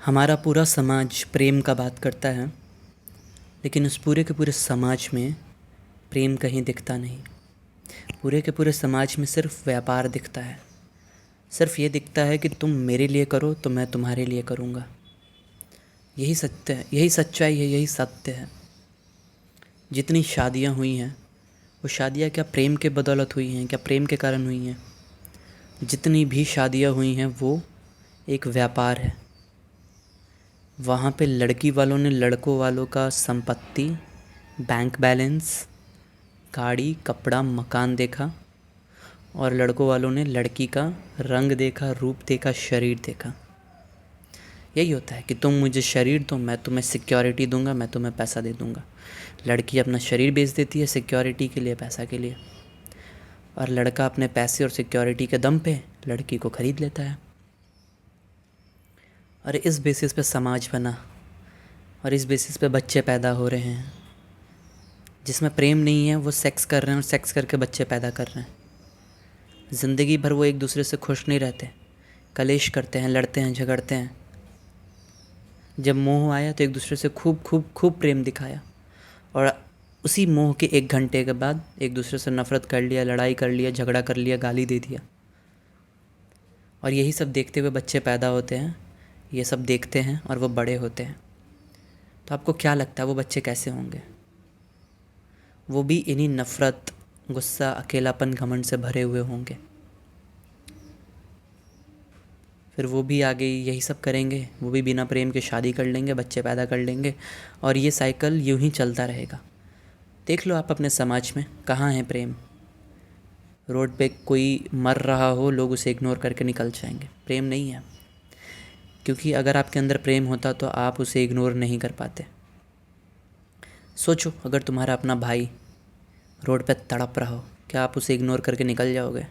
हमारा पूरा समाज प्रेम का बात करता है, लेकिन उस पूरे के पूरे समाज में प्रेम कहीं दिखता नहीं। पूरे के पूरे समाज में सिर्फ व्यापार दिखता है। सिर्फ ये दिखता है कि तुम मेरे लिए करो तो मैं तुम्हारे लिए करूँगा। यही सत्य है, यही सच्चाई है, यही सत्य है। जितनी शादियाँ हुई हैं वो शादियाँ क्या प्रेम के बदौलत हुई हैं, क्या प्रेम के कारण हुई हैं? जितनी भी शादियाँ हुई हैं वो एक व्यापार है। वहाँ पे लड़की वालों ने लड़कों वालों का संपत्ति, बैंक बैलेंस, गाड़ी, कपड़ा, मकान देखा और लड़कों वालों ने लड़की का रंग देखा, रूप देखा, शरीर देखा। यही होता है कि तुम मुझे शरीर दो, मैं तुम्हें सिक्योरिटी दूंगा, मैं तुम्हें पैसा दे दूंगा। लड़की अपना शरीर बेच देती है सिक्योरिटी के लिए, पैसा के लिए, और लड़का अपने पैसे और सिक्योरिटी के दम पे लड़की को ख़रीद लेता है। और इस बेसिस पे समाज बना और इस बेसिस पे बच्चे पैदा हो रहे हैं। जिसमें प्रेम नहीं है वो सेक्स कर रहे हैं और सेक्स करके बच्चे पैदा कर रहे हैं। ज़िंदगी भर वो एक दूसरे से खुश नहीं रहते, कलेश करते हैं, लड़ते हैं, झगड़ते हैं। जब मोह आया तो एक दूसरे से खूब खूब खूब प्रेम दिखाया और उसी मोह के 1 घंटे के बाद एक दूसरे से नफ़रत कर लिया, लड़ाई कर लिया, झगड़ा कर लिया, गाली दे दिया। और यही सब देखते हुए बच्चे पैदा होते हैं, ये सब देखते हैं और वो बड़े होते हैं। तो आपको क्या लगता है वो बच्चे कैसे होंगे? वो भी इन्हीं नफ़रत, गुस्सा, अकेलापन, घमंड से भरे हुए होंगे। फिर वो भी आगे यही सब करेंगे, वो भी बिना प्रेम के शादी कर लेंगे, बच्चे पैदा कर लेंगे और ये साइकिल यूं ही चलता रहेगा। देख लो आप अपने समाज में कहाँ है प्रेम? रोड पे कोई मर रहा हो, लोग उसे इग्नोर करके निकल जाएंगे। प्रेम नहीं है, क्योंकि अगर आपके अंदर प्रेम होता तो आप उसे इग्नोर नहीं कर पाते। सोचो, अगर तुम्हारा अपना भाई रोड पे तड़प रहा हो, क्या आप उसे इग्नोर करके निकल जाओगे?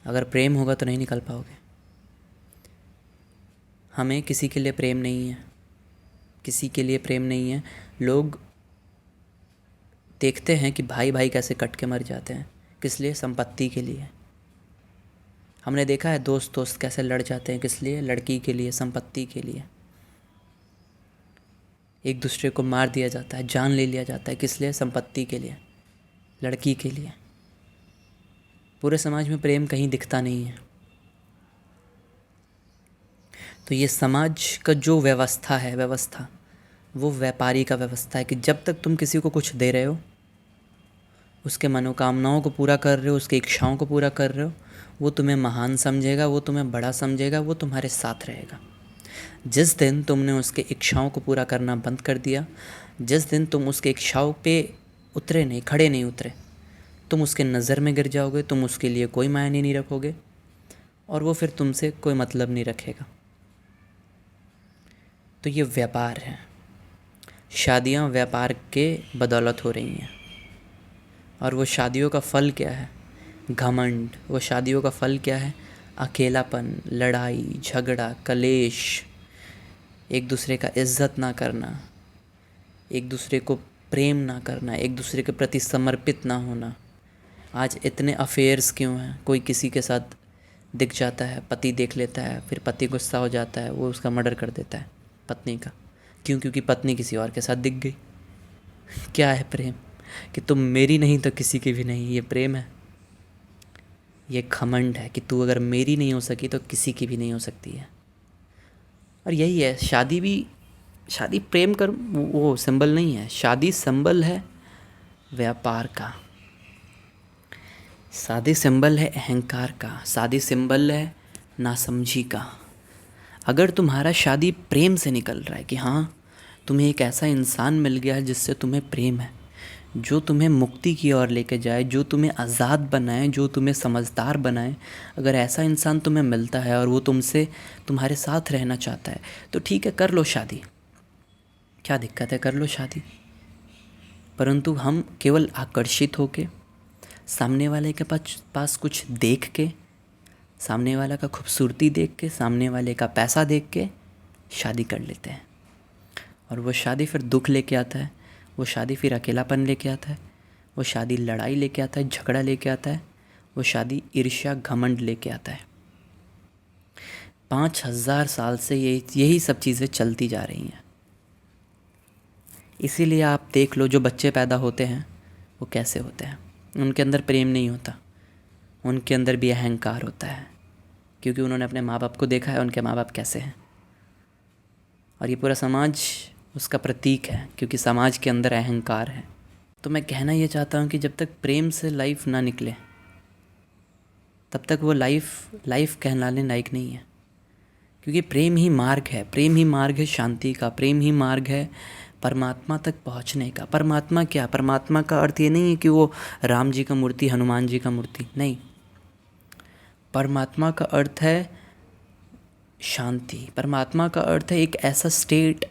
अगर प्रेम होगा तो नहीं निकल पाओगे। हमें किसी के लिए प्रेम नहीं है, किसी के लिए प्रेम नहीं है। लोग देखते हैं कि भाई भाई कैसे कट के मर जाते हैं, किस लिए? संपत्ति के लिए। हमने देखा है दोस्त दोस्त कैसे लड़ जाते हैं, किस लिए? लड़की के लिए, संपत्ति के लिए। एक दूसरे को मार दिया जाता है, जान ले लिया जाता है, किस लिए? संपत्ति के लिए, लड़की के लिए। पूरे समाज में प्रेम कहीं दिखता नहीं है। तो ये समाज का जो व्यवस्था है, वो व्यापारी का व्यवस्था है कि जब तक तुम किसी को कुछ दे रहे हो, उसके मनोकामनाओं को पूरा कर रहे हो, उसकी इच्छाओं को पूरा कर रहे हो, वो तुम्हें महान समझेगा, वो तुम्हें बड़ा समझेगा, वो तुम्हारे साथ रहेगा। जिस दिन तुमने उसके इच्छाओं को पूरा करना बंद कर दिया, जिस दिन तुम उसके इच्छाओं पे उतरे नहीं, खड़े नहीं उतरे, तुम उसके नज़र में गिर जाओगे, तुम उसके लिए कोई मायने नहीं रखोगे और वो फिर तुमसे कोई मतलब नहीं रखेगा। तो ये व्यापार है। शादियाँ व्यापार के बदौलत हो रही हैं और वो शादियों का फल क्या है? घमंड। वो शादियों का फल क्या है? अकेलापन, लड़ाई, झगड़ा, कलेश, एक दूसरे का इज्जत ना करना, एक दूसरे को प्रेम ना करना, एक दूसरे के प्रति समर्पित ना होना। आज इतने अफेयर्स क्यों हैं? कोई किसी के साथ दिख जाता है, पति देख लेता है, फिर पति गुस्सा हो जाता है, वो उसका मर्डर कर देता है पत्नी का। क्यों? क्योंकि पत्नी किसी और के साथ दिख गई। क्या है प्रेम? कि तुम मेरी नहीं तो किसी की भी नहीं, ये प्रेम है? ये घमंड है कि तू अगर मेरी नहीं हो सकी तो किसी की भी नहीं हो सकती है। और यही है, शादी प्रेम कर वो सिंबल नहीं है। शादी सिंबल है व्यापार का, शादी सिंबल है अहंकार का, शादी सिंबल है नासमझी का। अगर तुम्हारा शादी प्रेम से निकल रहा है कि हाँ, तुम्हें एक ऐसा इंसान मिल गया है जिससे तुम्हें प्रेम है, जो तुम्हें मुक्ति की ओर लेके जाए, जो तुम्हें आज़ाद बनाए, जो तुम्हें समझदार बनाए, अगर ऐसा इंसान तुम्हें मिलता है और वो तुमसे तुम्हारे साथ रहना चाहता है तो ठीक है, कर लो शादी। क्या दिक्कत है? कर लो शादी। परंतु हम केवल आकर्षित होके, सामने वाले के पास कुछ देख के, सामने वाला का खूबसूरती देख के, सामने वाले का पैसा देख के शादी कर लेते हैं और वो शादी फिर दुख लेके आता है, वो शादी फिर अकेलापन लेके आता है, वो शादी लड़ाई लेके आता है, झगड़ा लेके आता है, वो शादी ईर्ष्या, घमंड लेके आता है। 5,000 साल से यही सब चीज़ें चलती जा रही हैं। इसीलिए आप देख लो, जो बच्चे पैदा होते हैं वो कैसे होते हैं। उनके अंदर प्रेम नहीं होता, उनके अंदर भी अहंकार होता है, क्योंकि उन्होंने अपने माँ बाप को देखा है उनके माँ बाप कैसे हैं। और ये पूरा समाज उसका प्रतीक है, क्योंकि समाज के अंदर अहंकार है। तो मैं कहना ये चाहता हूँ कि जब तक प्रेम से लाइफ ना निकले तब तक वो लाइफ कहलाने लायक नहीं है। क्योंकि प्रेम ही मार्ग है, प्रेम ही मार्ग है शांति का, प्रेम ही मार्ग है परमात्मा तक पहुंचने का। परमात्मा क्या? परमात्मा का अर्थ ये नहीं है कि वो राम जी का मूर्ति, हनुमान जी का मूर्ति, नहीं। परमात्मा का अर्थ है शांति। परमात्मा का अर्थ है एक ऐसा स्टेट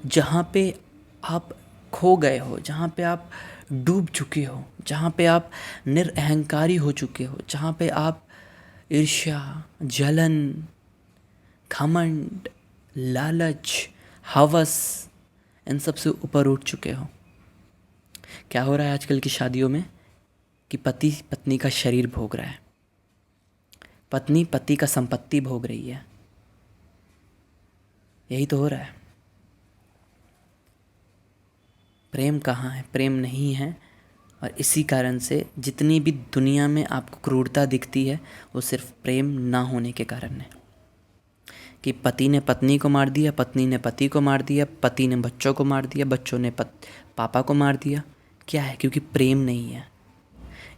जहाँ पे आप खो गए हो, जहाँ पे आप डूब चुके हो, जहाँ पे आप निरअहंकारी हो चुके हो, जहाँ पे आप ईर्ष्या, जलन, घमंड, लालच, हवस, इन सब से ऊपर उठ चुके हो। क्या हो रहा है आजकल की शादियों में कि पति पत्नी का शरीर भोग रहा है, पत्नी पति का संपत्ति भोग रही है। यही तो हो रहा है। प्रेम कहाँ है? प्रेम नहीं है। और इसी कारण से जितनी भी दुनिया में आपको क्रूरता दिखती है वो सिर्फ प्रेम ना होने के कारण है। कि पति ने पत्नी को मार दिया, पत्नी ने पति को मार दिया, पति ने बच्चों को मार दिया, बच्चों ने पापा को मार दिया। क्या है? क्योंकि प्रेम नहीं है।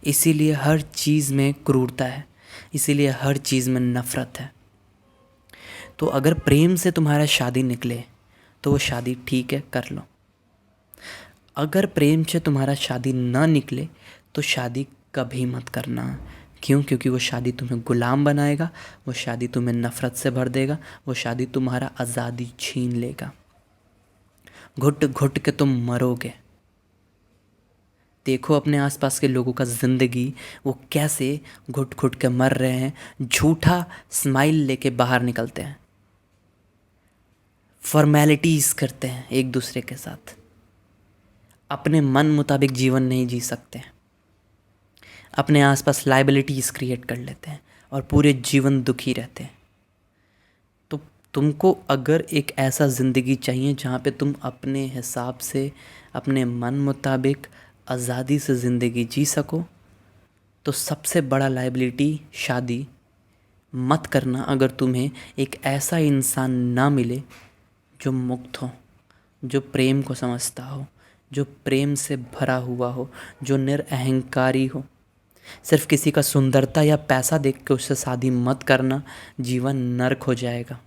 इसीलिए हर चीज़ में क्रूरता है, इसीलिए हर चीज़ में नफ़रत है। तो अगर प्रेम से तुम्हारा शादी निकले तो वो शादी ठीक है, कर लो। अगर प्रेम से तुम्हारा शादी ना निकले तो शादी कभी मत करना। क्यों? क्योंकि वो शादी तुम्हें गुलाम बनाएगा, वो शादी तुम्हें नफ़रत से भर देगा, वो शादी तुम्हारा आज़ादी छीन लेगा। घुट घुट के तुम मरोगे। देखो अपने आसपास के लोगों का ज़िंदगी, वो कैसे घुट घुट के मर रहे हैं, झूठा स्माइल लेके बाहर निकलते हैं, फॉर्मेलिटीज़ करते हैं एक दूसरे के साथ, अपने मन मुताबिक जीवन नहीं जी सकते, अपने आसपास लायबिलिटीज़ क्रिएट कर लेते हैं और पूरे जीवन दुखी रहते हैं। तो तुमको अगर एक ऐसा ज़िंदगी चाहिए जहाँ पे तुम अपने हिसाब से, अपने मन मुताबिक आज़ादी से ज़िंदगी जी सको, तो सबसे बड़ा लायबिलिटी शादी मत करना अगर तुम्हें एक ऐसा इंसान ना मिले जो मुक्त हो, जो प्रेम को समझता हो, जो प्रेम से भरा हुआ हो, जो निरअहंकारी हो। सिर्फ किसी का सुंदरता या पैसा देख के उससे शादी मत करना, जीवन नर्क हो जाएगा।